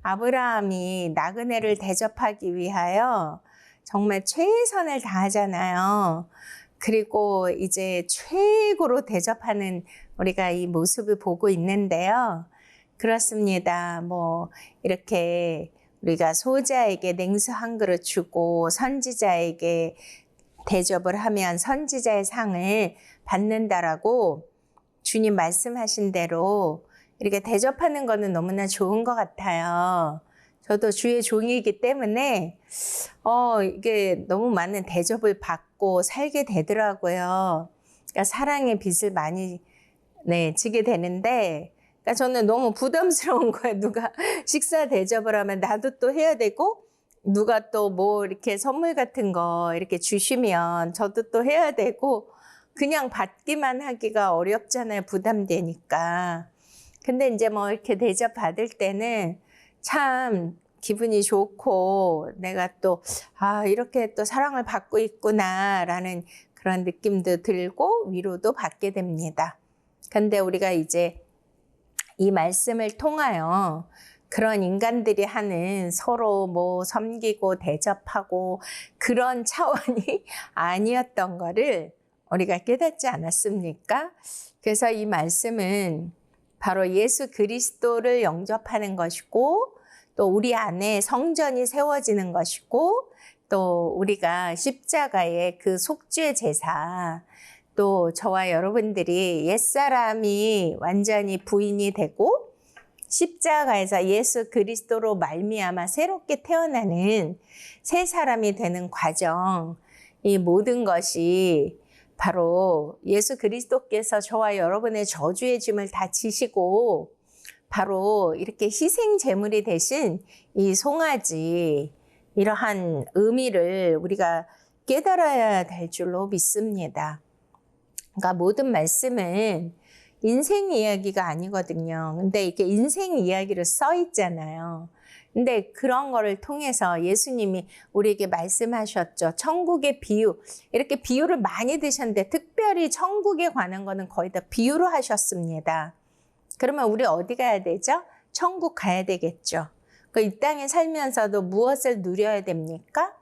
아브라함이 나그네를 대접하기 위하여 정말 최선을 다하잖아요. 그리고 이제 최고로 대접하는 우리가 이 모습을 보고 있는데요. 그렇습니다. 뭐 이렇게 우리가 소자에게 냉수 한 그릇 주고 선지자에게 대접을 하면 선지자의 상을 받는다라고 주님 말씀하신 대로 이렇게 대접하는 거는 너무나 좋은 것 같아요. 저도 주의 종이기 때문에 이게 너무 많은 대접을 받고 살게 되더라고요. 그러니까 사랑의 빚을 많이 지게 되는데, 그러니까 저는 너무 부담스러운 거예요. 누가 식사 대접을 하면 나도 또 해야 되고, 누가 또 뭐 이렇게 선물 같은 거 이렇게 주시면 저도 또 해야 되고, 그냥 받기만 하기가 어렵잖아요. 부담되니까. 근데 이제 뭐 이렇게 대접 받을 때는 참 기분이 좋고, 내가 또 이렇게 또 사랑을 받고 있구나라는 그런 느낌도 들고 위로도 받게 됩니다. 근데 우리가 이제 이 말씀을 통하여 그런 인간들이 하는 서로 뭐 섬기고 대접하고 그런 차원이 아니었던 거를 우리가 깨닫지 않았습니까? 그래서 이 말씀은 바로 예수 그리스도를 영접하는 것이고, 또 우리 안에 성전이 세워지는 것이고, 또 우리가 십자가의 그 속죄 제사, 또 저와 여러분들이 옛사람이 완전히 부인이 되고 십자가에서 예수 그리스도로 말미암아 새롭게 태어나는 새 사람이 되는 과정, 이 모든 것이 바로 예수 그리스도께서 저와 여러분의 저주의 짐을 다 지시고 바로 이렇게 희생 제물이 되신 이 송아지, 이러한 의미를 우리가 깨달아야 될 줄로 믿습니다. 그러니까 모든 말씀은 인생 이야기가 아니거든요. 근데 이렇게 인생 이야기로 써 있잖아요. 근데 그런 거를 통해서 예수님이 우리에게 말씀하셨죠. 천국의 비유. 이렇게 비유를 많이 드셨는데 특별히 천국에 관한 거는 거의 다 비유로 하셨습니다. 그러면 우리 어디 가야 되죠? 천국 가야 되겠죠. 이 땅에 살면서도 무엇을 누려야 됩니까?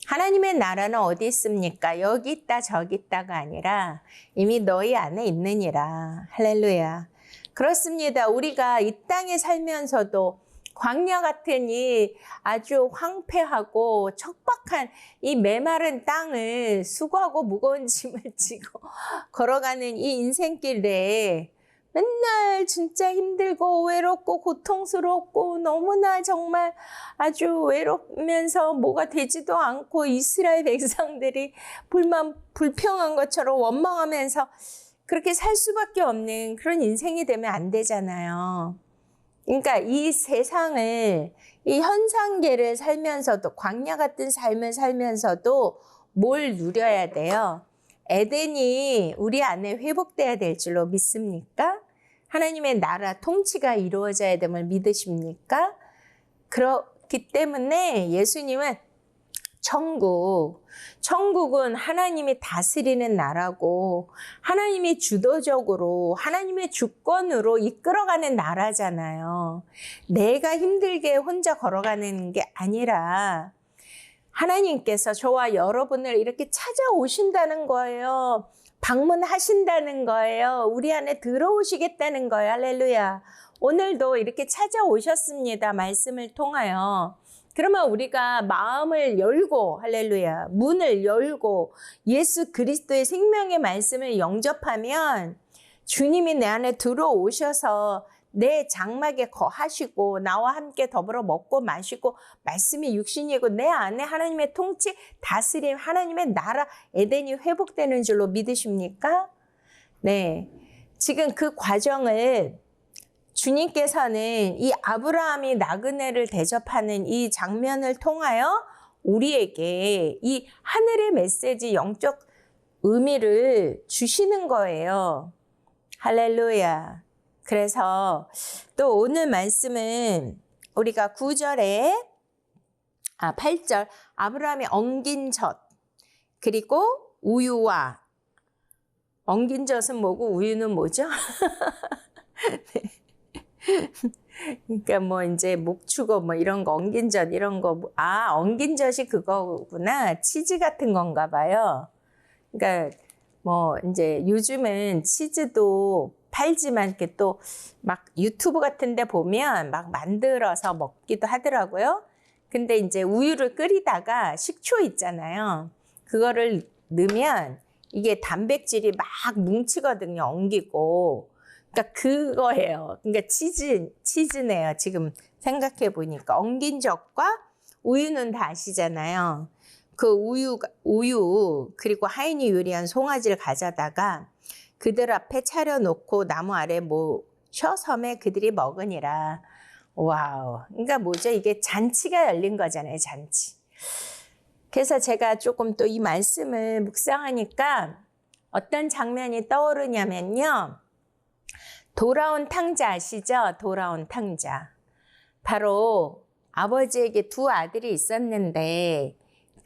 하나님의 나라는 어디 있습니까? 여기 있다 저기 있다가 아니라 이미 너희 안에 있느니라. 할렐루야. 그렇습니다. 우리가 이 땅에 살면서도 광야 같은 이 아주 황폐하고 척박한 이 메마른 땅을 수고하고 무거운 짐을 지고 걸어가는 이 인생길에 맨날 진짜 힘들고 외롭고 고통스럽고 너무나 정말 아주 외롭면서 뭐가 되지도 않고 이스라엘 백성들이 불평한 것처럼 원망하면서 그렇게 살 수밖에 없는 그런 인생이 되면 안 되잖아요. 그러니까 이 세상을, 이 현상계를 살면서도, 광야 같은 삶을 살면서도 뭘 누려야 돼요? 에덴이 우리 안에 회복돼야 될 줄로 믿습니까? 하나님의 나라 통치가 이루어져야 됨을 믿으십니까? 그렇기 때문에 예수님은 천국은 하나님이 다스리는 나라고 하나님이 주도적으로 하나님의 주권으로 이끌어가는 나라잖아요. 내가 힘들게 혼자 걸어가는 게 아니라 하나님께서 저와 여러분을 이렇게 찾아오신다는 거예요. 방문하신다는 거예요. 우리 안에 들어오시겠다는 거예요. 할렐루야. 오늘도 이렇게 찾아오셨습니다. 말씀을 통하여. 그러면 우리가 마음을 열고, 할렐루야, 문을 열고 예수 그리스도의 생명의 말씀을 영접하면 주님이 내 안에 들어오셔서 내 장막에 거하시고 나와 함께 더불어 먹고 마시고 말씀이 육신이고 내 안에 하나님의 통치, 다스림, 하나님의 나라, 에덴이 회복되는 줄로 믿으십니까? 네, 지금 그 과정을 주님께서는 이 아브라함이 나그네를 대접하는 이 장면을 통하여 우리에게 이 하늘의 메시지, 영적 의미를 주시는 거예요. 할렐루야. 그래서 또 오늘 말씀은 우리가 9절에 8절 아브라함이 엉긴 젖, 그리고 우유와, 엉긴 젖은 뭐고 우유는 뭐죠? 네. 그러니까 뭐 이제 목축어 뭐 이런 거 엉긴젓 이런 거 엉긴젓이 그거구나. 치즈 같은 건가 봐요. 그러니까 뭐 이제 요즘은 치즈도 팔지만 이렇게 또 막 유튜브 같은 데 보면 막 만들어서 먹기도 하더라고요. 근데 이제 우유를 끓이다가 식초 있잖아요. 그거를 넣으면 이게 단백질이 막 뭉치거든요. 엉기고. 그러니까 그거예요. 그러니까 치즈네요. 지금 생각해 보니까 엉긴 젓과 우유는 다 아시잖아요. 그 우유 그리고 하인이 요리한 송아지를 가져다가 그들 앞에 차려놓고 나무 아래 모셔 섬에 그들이 먹으니라. 와우. 그러니까 뭐죠? 이게 잔치가 열린 거잖아요. 잔치. 그래서 제가 조금 또 이 말씀을 묵상하니까 어떤 장면이 떠오르냐면요. 돌아온 탕자 아시죠? 돌아온 탕자. 바로 아버지에게 두 아들이 있었는데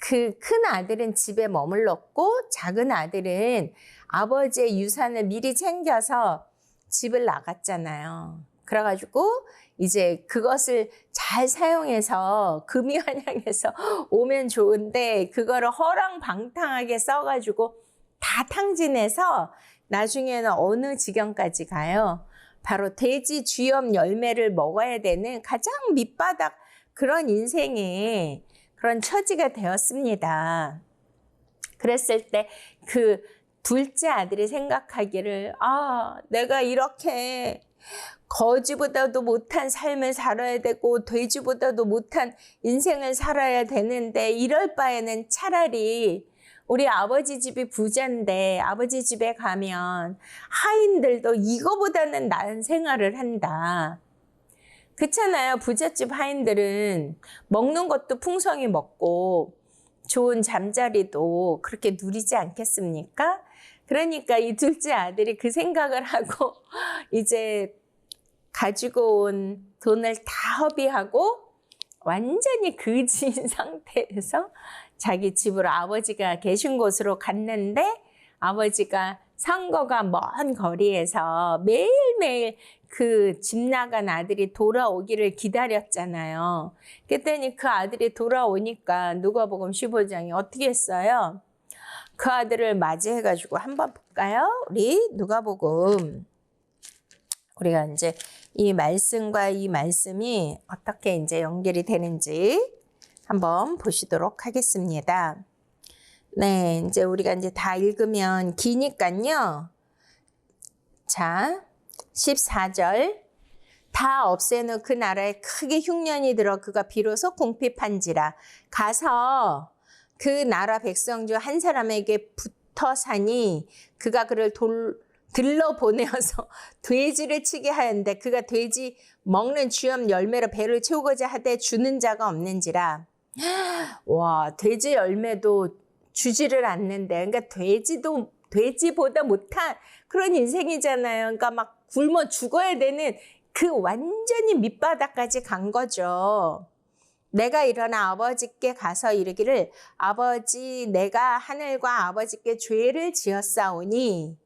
그 큰 아들은 집에 머물렀고 작은 아들은 아버지의 유산을 미리 챙겨서 집을 나갔잖아요. 그래가지고 이제 그것을 잘 사용해서 금이환영해서 오면 좋은데 그거를 허랑방탕하게 써가지고 다 탕진해서 나중에는 어느 지경까지 가요? 바로 돼지 쥐염 열매를 먹어야 되는 가장 밑바닥 그런 인생의 그런 처지가 되었습니다. 그랬을 때 그 둘째 아들이 생각하기를 내가 이렇게 거지보다도 못한 삶을 살아야 되고 돼지보다도 못한 인생을 살아야 되는데 이럴 바에는 차라리 우리 아버지 집이 부자인데 아버지 집에 가면 하인들도 이거보다는 나은 생활을 한다. 그렇잖아요. 부잣집 하인들은 먹는 것도 풍성히 먹고 좋은 잠자리도 그렇게 누리지 않겠습니까? 그러니까 이 둘째 아들이 그 생각을 하고 이제 가지고 온 돈을 다 허비하고 완전히 그지인 상태에서 자기 집으로 아버지가 계신 곳으로 갔는데 아버지가 상거가 먼 거리에서 매일매일 그 집 나간 아들이 돌아오기를 기다렸잖아요. 그랬더니 그 아들이 돌아오니까 누가복음 15장이 어떻게 했어요? 그 아들을 맞이해가지고 한번 볼까요? 우리 누가복음. 우리가 이제 이 말씀과 이 말씀이 어떻게 이제 연결이 되는지 한번 보시도록 하겠습니다. 네, 이제 우리가 이제 다 읽으면 기니까요. 자, 14절. 다 없애는 그 나라에 크게 흉년이 들어 그가 비로소 궁핍한지라. 가서 그 나라 백성 중 한 사람에게 붙어 사니 그가 그를 들러 보내어서 돼지를 치게 하였는데 그가 돼지 먹는 쥐염 열매로 배를 채우고자 하되 주는 자가 없는지라. 와, 돼지 열매도 주지를 않는데, 그러니까 돼지보다 못한 그런 인생이잖아요. 그러니까 막 굶어 죽어야 되는 그 완전히 밑바닥까지 간 거죠. 내가 일어나 아버지께 가서 이르기를 아버지 내가 하늘과 아버지께 죄를 지었사오니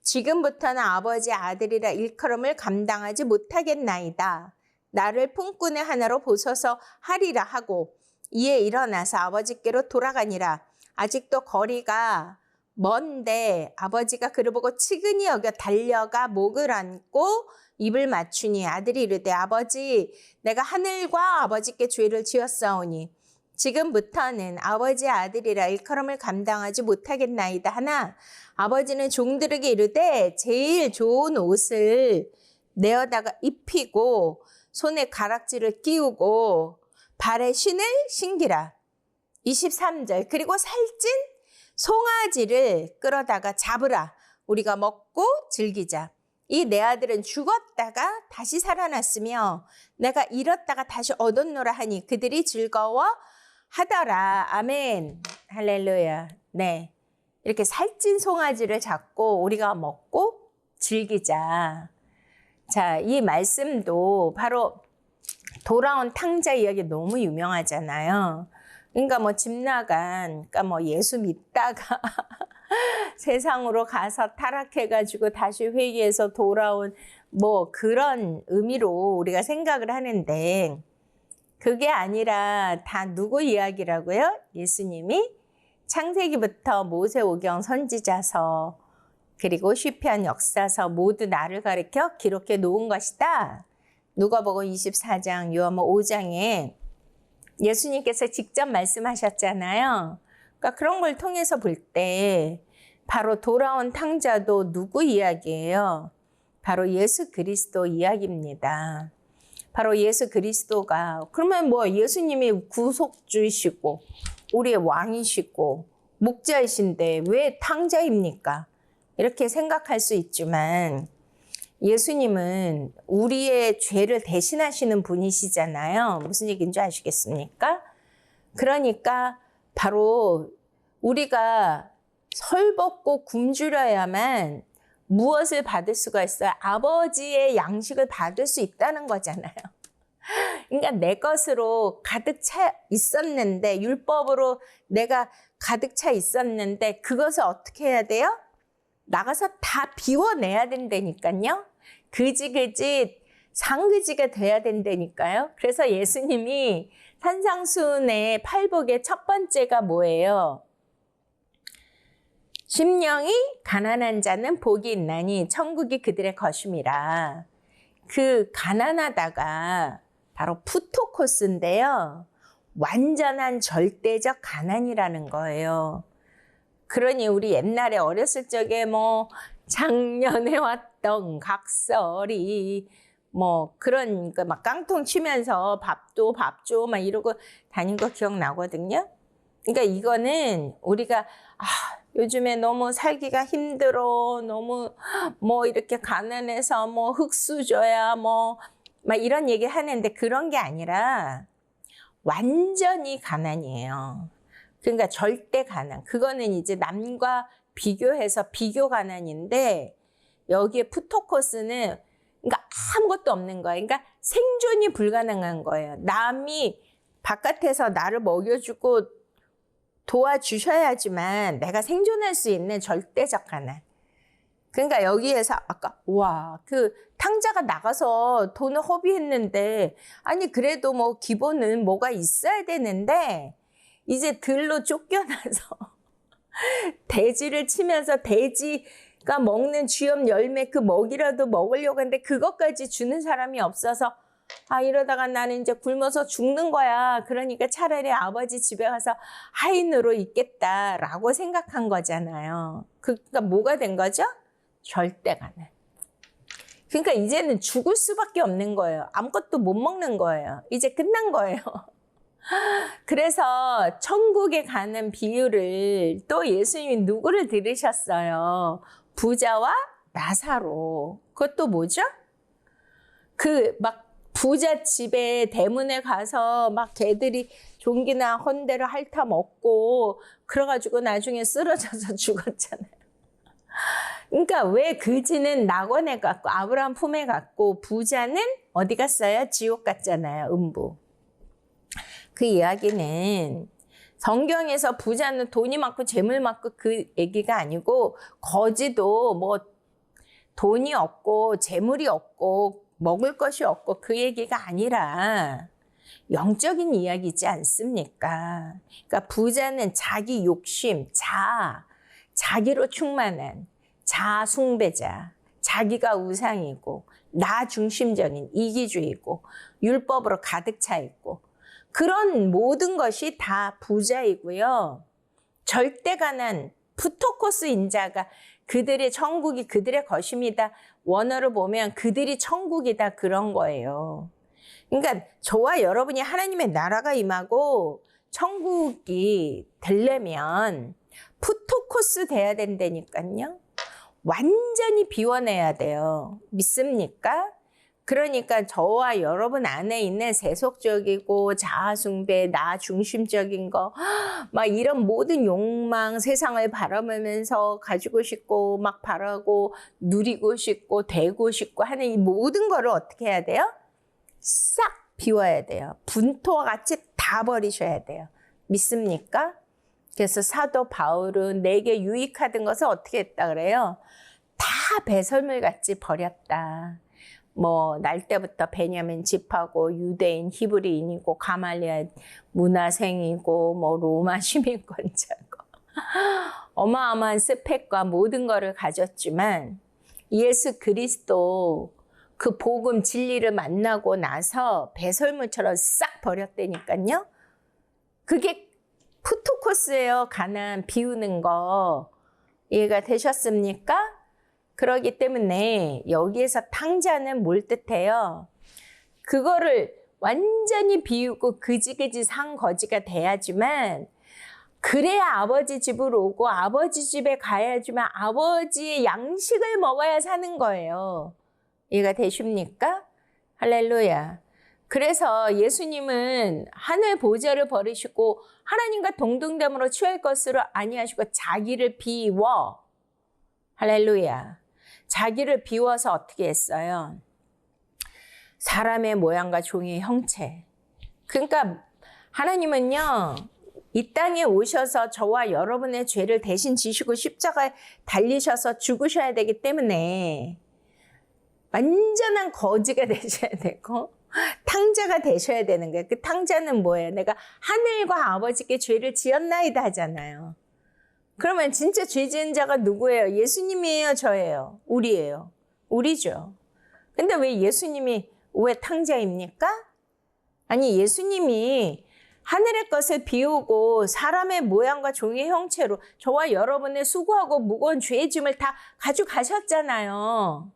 지금부터는 아버지 아들이라 일컬음을 감당하지 못하겠나이다. 나를 품꾼의 하나로 보소서 하리라 하고 이에 일어나서 아버지께로 돌아가니라. 아직도 거리가 먼데 아버지가 그를 보고 치근히 여겨 달려가 목을 안고 입을 맞추니 아들이 이르되 아버지 내가 하늘과 아버지께 죄를 지었사오니 지금부터는 아버지 아들이라 일컬음을 감당하지 못하겠나이다 하나 아버지는 종들에게 이르되 제일 좋은 옷을 내어다가 입히고 손에 가락지를 끼우고 발에 신을 신기라. 23절 그리고 살찐 송아지를 끌어다가 잡으라. 우리가 먹고 즐기자. 이 내 아들은 죽었다가 다시 살아났으며 내가 잃었다가 다시 얻었노라 하니 그들이 즐거워 하더라. 아멘. 할렐루야. 네. 이렇게 살찐 송아지를 잡고 우리가 먹고 즐기자. 자, 이 말씀도 바로 돌아온 탕자 이야기 너무 유명하잖아요. 그러니까 뭐 집 나간, 그러니까 뭐 예수 믿다가 세상으로 가서 타락해가지고 다시 회개해서 돌아온 뭐 그런 의미로 우리가 생각을 하는데 그게 아니라 다 누구 이야기라고요? 예수님이 창세기부터 모세오경 선지자서 그리고 시편 역사서 모두 나를 가리켜 기록해 놓은 것이다. 누가복음 24장, 요한복음 5장에 예수님께서 직접 말씀하셨잖아요. 그러니까 그런 걸 통해서 볼 때 바로 돌아온 탕자도 누구 이야기예요? 바로 예수 그리스도 이야기입니다. 바로 예수 그리스도가 그러면 뭐 예수님이 구속주이시고 우리의 왕이시고 목자이신데 왜 탕자입니까? 이렇게 생각할 수 있지만 예수님은 우리의 죄를 대신하시는 분이시잖아요. 무슨 얘기인지 아시겠습니까? 그러니까 바로 우리가 설벗고 굶주려야만 무엇을 받을 수가 있어요? 아버지의 양식을 받을 수 있다는 거잖아요. 그러니까 내 것으로 가득 차 있었는데, 율법으로 내가 가득 차 있었는데 그것을 어떻게 해야 돼요? 나가서 다 비워내야 된다니까요. 그지 상그지가 돼야 된다니까요. 그래서 예수님이 산상수훈의 팔복의 첫 번째가 뭐예요? 심령이 가난한 자는 복이 있나니 천국이 그들의 것임이라. 그 가난하다가 바로 푸토코스인데요. 완전한 절대적 가난이라는 거예요. 그러니 우리 옛날에 어렸을 적에 뭐 작년에 왔던 각설이 뭐 그런 그 막 깡통 치면서 밥도 밥줘 막 이러고 다닌 거 기억나거든요. 그러니까 이거는 우리가 요즘에 너무 살기가 힘들어, 너무 뭐 이렇게 가난해서 뭐 흙수 줘야 뭐 막 이런 얘기 하는데 그런 게 아니라 완전히 가난이에요. 그러니까 절대 가난. 그거는 이제 남과 비교해서 비교 가난인데 여기에 푸토코스는 그러니까 아무것도 없는 거예요. 그러니까 생존이 불가능한 거예요. 남이 바깥에서 나를 먹여주고 도와주셔야지만 내가 생존할 수 있는 절대적 가난. 그러니까 여기에서 아까 그 탕자가 나가서 돈을 허비했는데 아니 그래도 뭐 기본은 뭐가 있어야 되는데 이제 들로 쫓겨나서 돼지를 치면서 돼지가 먹는 쥐염 열매 그 먹이라도 먹으려고 하는데 그것까지 주는 사람이 없어서 이러다가 나는 이제 굶어서 죽는 거야. 그러니까 차라리 아버지 집에 가서 하인으로 있겠다라고 생각한 거잖아요. 그러니까 뭐가 된 거죠? 절대 가난. 그러니까 이제는 죽을 수밖에 없는 거예요. 아무것도 못 먹는 거예요. 이제 끝난 거예요. 그래서 천국에 가는 비유를 또 예수님이 누구를 들으셨어요? 부자와 나사로. 그것도 뭐죠? 그 막 부자 집에 대문에 가서 막 개들이 종기나 헌대로 핥아 먹고 그래가지고 나중에 쓰러져서 죽었잖아요. 그러니까 왜 그지는 낙원에 갔고 아브라함 품에 갔고 부자는 어디 갔어요? 지옥 갔잖아요. 음부. 그 이야기는 성경에서 부자는 돈이 많고 재물 많고 그 얘기가 아니고 거지도 뭐 돈이 없고 재물이 없고 먹을 것이 없고 그 얘기가 아니라 영적인 이야기지 않습니까? 그러니까 부자는 자기 욕심, 자기로 충만한 자아 숭배자, 자기가 우상이고 나 중심적인 이기주의고 율법으로 가득 차 있고 그런 모든 것이 다 부자이고요. 절대 가난 푸토코스 인자가 그들의 천국이 그들의 것입니다. 원어를 보면 그들이 천국이다 그런 거예요. 그러니까 저와 여러분이 하나님의 나라가 임하고 천국이 되려면 푸토코스 돼야 된다니까요. 완전히 비워내야 돼요. 믿습니까? 그러니까 저와 여러분 안에 있는 세속적이고 자아숭배, 나 중심적인 거, 막 이런 모든 욕망, 세상을 바라보면서 가지고 싶고, 막 바라고, 누리고 싶고, 되고 싶고 하는 이 모든 거를 어떻게 해야 돼요? 싹 비워야 돼요. 분토와 같이 다 버리셔야 돼요. 믿습니까? 그래서 사도 바울은 내게 유익하던 것을 어떻게 했다 그래요? 다 배설물 같이 버렸다. 뭐 날 때부터 베냐민 집하고 유대인 히브리인이고 가말리엘 문화생이고 뭐 로마 시민권자고 어마어마한 스펙과 모든 것을 가졌지만 예수 그리스도 그 복음 진리를 만나고 나서 배설물처럼 싹 버렸다니까요. 그게 푸토코스예요. 가나안 비우는 거. 이해가 되셨습니까? 그러기 때문에 여기에서 탕자는 뭘 뜻해요? 그거를 완전히 비우고 그지그지 산 거지가 돼야지만 그래야 아버지 집으로 오고 아버지 집에 가야지만 아버지의 양식을 먹어야 사는 거예요. 이해가 되십니까? 할렐루야. 그래서 예수님은 하늘 보좌를 버리시고 하나님과 동등됨으로 취할 것으로 아니하시고 자기를 비워. 할렐루야. 자기를 비워서 어떻게 했어요? 사람의 모양과 종의 형체. 그러니까 하나님은요, 이 땅에 오셔서 저와 여러분의 죄를 대신 지시고 십자가에 달리셔서 죽으셔야 되기 때문에 완전한 거지가 되셔야 되고 탕자가 되셔야 되는 거예요. 그 탕자는 뭐예요? 내가 하늘과 아버지께 죄를 지었나이다 하잖아요. 그러면 진짜 죄 지은 자가 누구예요? 예수님이에요? 저예요? 우리예요? 우리죠. 근데 왜 예수님이 왜 탕자입니까? 아니 예수님이 하늘의 것을 비우고 사람의 모양과 종의 형체로 저와 여러분의 수고하고 무거운 죄의 짐을 다 가져가셨잖아요.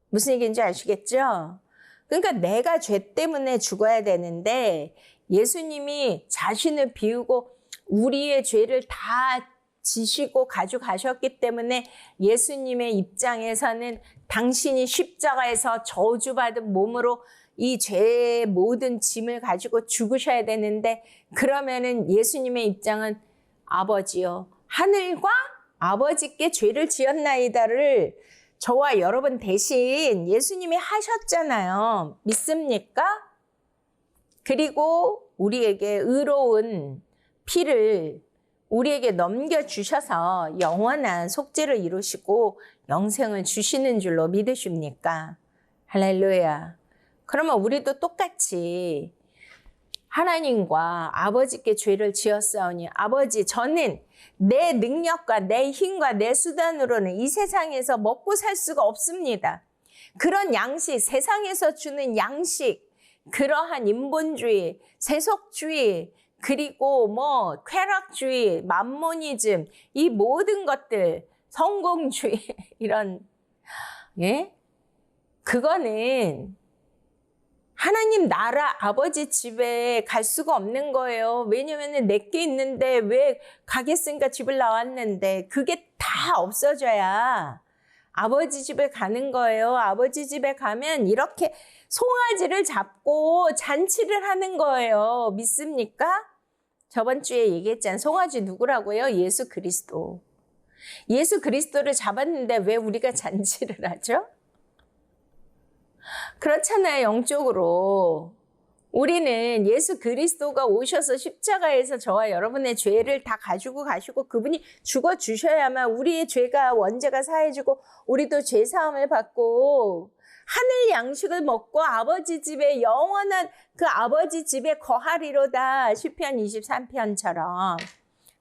무슨 얘기인지 아시겠죠? 그러니까 내가 죄 때문에 죽어야 되는데 예수님이 자신을 비우고 우리의 죄를 다 지시고 가져가셨기 때문에 예수님의 입장에서는 당신이 십자가에서 저주받은 몸으로 이 죄의 모든 짐을 가지고 죽으셔야 되는데 그러면은 예수님의 입장은 아버지요. 하늘과 아버지께 죄를 지었나이다를 저와 여러분 대신 예수님이 하셨잖아요. 믿습니까? 그리고 우리에게 의로운 피를 우리에게 넘겨주셔서 영원한 속죄를 이루시고 영생을 주시는 줄로 믿으십니까? 할렐루야. 그러면 우리도 똑같이 하나님과 아버지께 죄를 지었사오니 아버지 저는 내 능력과 내 힘과 내 수단으로는 이 세상에서 먹고 살 수가 없습니다. 그런 양식, 세상에서 주는 양식, 그러한 인본주의, 세속주의, 그리고 뭐 쾌락주의, 맘모니즘, 이 모든 것들, 성공주의 이런 예? 그거는 하나님 나라 아버지 집에 갈 수가 없는 거예요. 왜냐면 내게 있는데 왜 가겠으니까 집을 나왔는데 그게 다 없어져야 아버지 집에 가는 거예요. 아버지 집에 가면 이렇게 송아지를 잡고 잔치를 하는 거예요. 믿습니까? 저번 주에 얘기했잖아요. 송아지 누구라고요? 예수 그리스도. 예수 그리스도를 잡았는데 왜 우리가 잔치를 하죠? 그렇잖아요. 영적으로. 우리는 예수 그리스도가 오셔서 십자가에서 저와 여러분의 죄를 다 가지고 가시고 그분이 죽어주셔야만 우리의 죄가 원죄가 사해지고 우리도 죄사함을 받고 하늘 양식을 먹고 아버지 집에 영원한 그 아버지 집에 거하리로다. 시편 23편처럼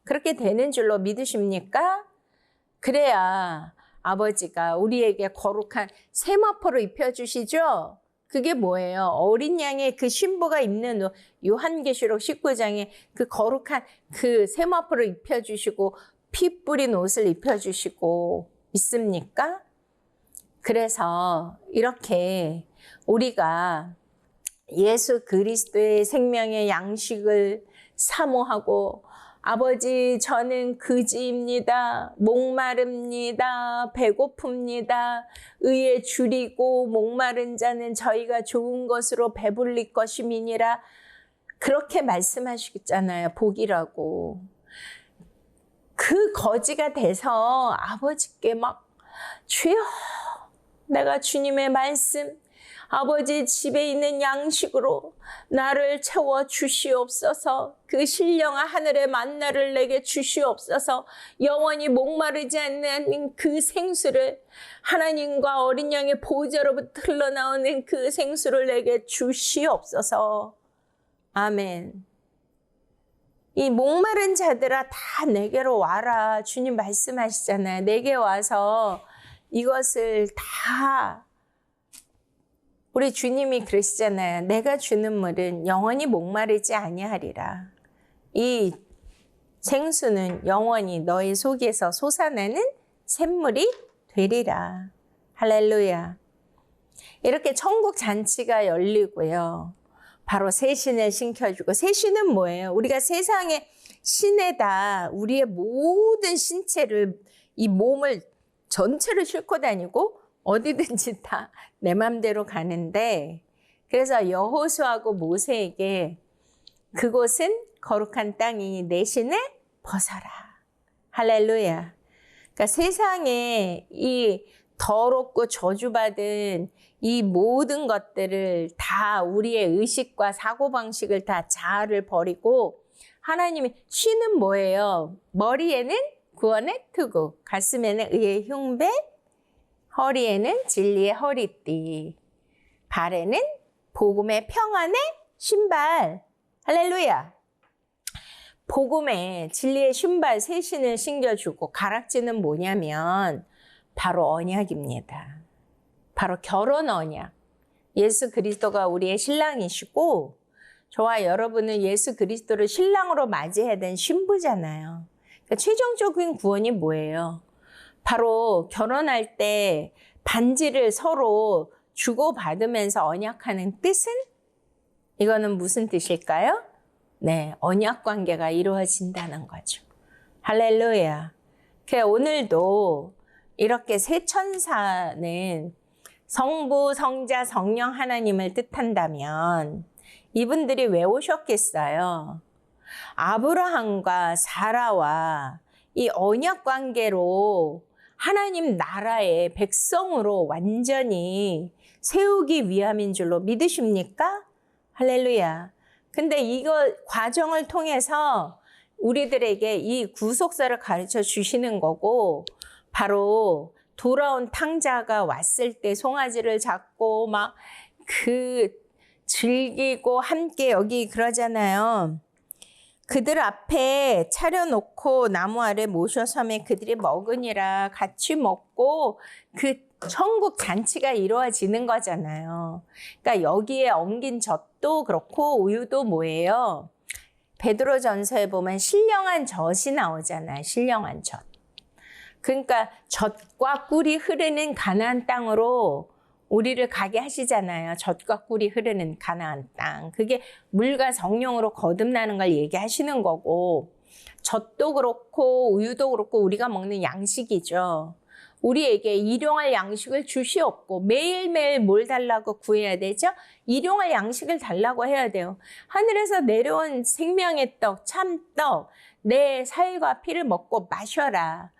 그렇게 되는 줄로 믿으십니까? 그래야 아버지가 우리에게 거룩한 세마포를 입혀주시죠. 그게 뭐예요? 어린 양의 그 신부가 입는 옷, 요한계시록 19장에 그 거룩한 그 세마포를 입혀주시고 피 뿌린 옷을 입혀주시고 있습니까? 그래서 이렇게 우리가 예수 그리스도의 생명의 양식을 사모하고 아버지 저는 그지입니다. 목마릅니다. 배고픕니다. 의에 줄이고 목마른 자는 저희가 좋은 것으로 배불릴 것임이니라. 그렇게 말씀하시잖아요. 복이라고. 그 거지가 돼서 아버지께 막 주여 내가 주님의 말씀 아버지 집에 있는 양식으로 나를 채워 주시옵소서. 그 신령한 하늘의 만나를 내게 주시옵소서. 영원히 목마르지 않는 그 생수를, 하나님과 어린 양의 보좌로부터 흘러나오는 그 생수를 내게 주시옵소서. 아멘. 이 목마른 자들아 다 내게로 와라. 주님 말씀하시잖아요. 내게 와서 이것을 다, 우리 주님이 그러시잖아요. 내가 주는 물은 영원히 목마르지 아니하리라. 이 생수는 영원히 너희 속에서 솟아나는 샘물이 되리라. 할렐루야. 이렇게 천국 잔치가 열리고요. 바로 새 신을 신겨주고, 새 신은 뭐예요? 우리가 세상의 신에다 우리의 모든 신체를, 이 몸을 전체를 싣고 다니고 어디든지 다 내 맘대로 가는데, 그래서 여호수아하고 모세에게 그곳은 거룩한 땅이 내 신을 벗어라. 할렐루야. 그러니까 세상에 이 더럽고 저주받은 이 모든 것들을 다, 우리의 의식과 사고방식을 다 자아를 버리고, 하나님이 신은 뭐예요? 머리에는 구원의 투구, 가슴에는 의의 흉배, 허리에는 진리의 허리띠, 발에는 복음의 평안의 신발. 할렐루야. 복음의 진리의 신발 새 신을 신겨주고, 가락지는 뭐냐면 바로 언약입니다. 바로 결혼 언약. 예수 그리스도가 우리의 신랑이시고, 저와 여러분은 예수 그리스도를 신랑으로 맞이해야 되는 신부잖아요. 그러니까 최종적인 구원이 뭐예요? 바로 결혼할 때 반지를 서로 주고받으면서 언약하는 뜻은? 이거는 무슨 뜻일까요? 네, 언약 관계가 이루어진다는 거죠. 할렐루야. 오늘도 이렇게 새 천사는 성부, 성자, 성령 하나님을 뜻한다면 이분들이 왜 오셨겠어요? 아브라함과 사라와 이 언약 관계로 하나님 나라의 백성으로 완전히 세우기 위함인 줄로 믿으십니까? 할렐루야. 근데 이거 과정을 통해서 우리들에게 이 구속사를 가르쳐 주시는 거고, 바로 돌아온 탕자가 왔을 때 송아지를 잡고 막 즐기고 함께 여기 그러잖아요. 그들 앞에 차려놓고 나무 아래 모셔섬에 그들이 먹으니라. 같이 먹고 그 천국 잔치가 이루어지는 거잖아요. 그러니까 여기에 엉긴 젖도 그렇고 우유도 뭐예요? 베드로전서에 보면 신령한 젖이 나오잖아요. 신령한 젖. 그러니까 젖과 꿀이 흐르는 가나안 땅으로 우리를 가게 하시잖아요. 젖과 꿀이 흐르는 가나안 땅. 그게 물과 성령으로 거듭나는 걸 얘기하시는 거고, 젖도 그렇고 우유도 그렇고 우리가 먹는 양식이죠. 우리에게 일용할 양식을 주시옵고, 매일매일 뭘 달라고 구해야 되죠? 일용할 양식을 달라고 해야 돼요. 하늘에서 내려온 생명의 떡, 참떡, 내 살과 피를 먹고 마셔라.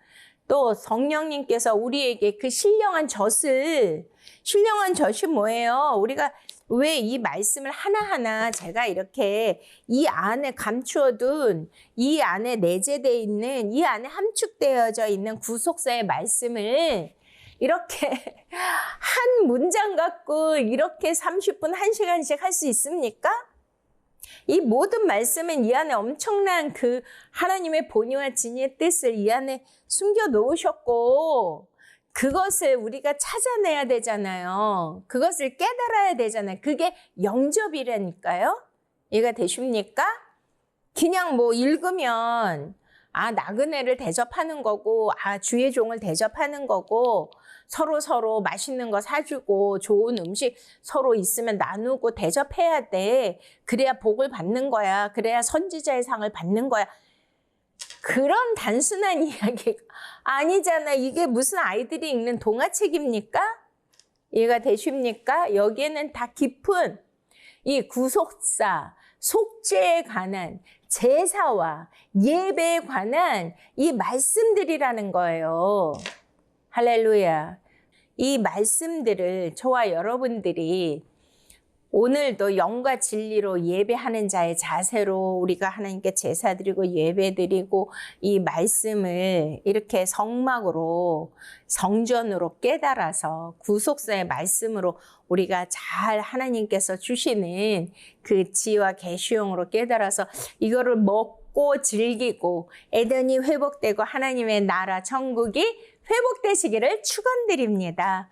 또 성령님께서 우리에게 그 신령한 젖이 뭐예요? 우리가 왜 이 말씀을 하나하나 제가 이렇게 이 안에 감추어둔, 이 안에 내재되어 있는, 이 안에 함축되어져 있는 구속사의 말씀을 이렇게 한 문장 갖고 이렇게 30분, 1시간씩 할 수 있습니까? 이 모든 말씀은 이 안에 엄청난 그 하나님의 본의와 진의의 뜻을 이 안에 숨겨 놓으셨고, 그것을 우리가 찾아내야 되잖아요. 그것을 깨달아야 되잖아요. 그게 영접이라니까요. 이해가 되십니까? 그냥 뭐 읽으면 나그네를 대접하는 거고, 주의 종을 대접하는 거고, 서로 맛있는 거 사주고 좋은 음식 서로 있으면 나누고 대접해야 돼. 그래야 복을 받는 거야. 그래야 선지자의 상을 받는 거야. 그런 단순한 이야기가 아니잖아. 이게 무슨 아이들이 읽는 동화책입니까? 이해가 되십니까? 여기에는 다 깊은 이 구속사, 속죄에 관한, 제사와 예배에 관한 이 말씀들이라는 거예요. 할렐루야. 이 말씀들을 저와 여러분들이 오늘도 영과 진리로 예배하는 자의 자세로 우리가 하나님께 제사 드리고 예배 드리고 이 말씀을 이렇게 성막으로 성전으로 깨달아서 구속사의 말씀으로 우리가 잘 하나님께서 주시는 그 지혜와 계시용으로 깨달아서 이거를 먹고 즐기고 에덴이 회복되고 하나님의 나라 천국이 회복되시기를 축원드립니다.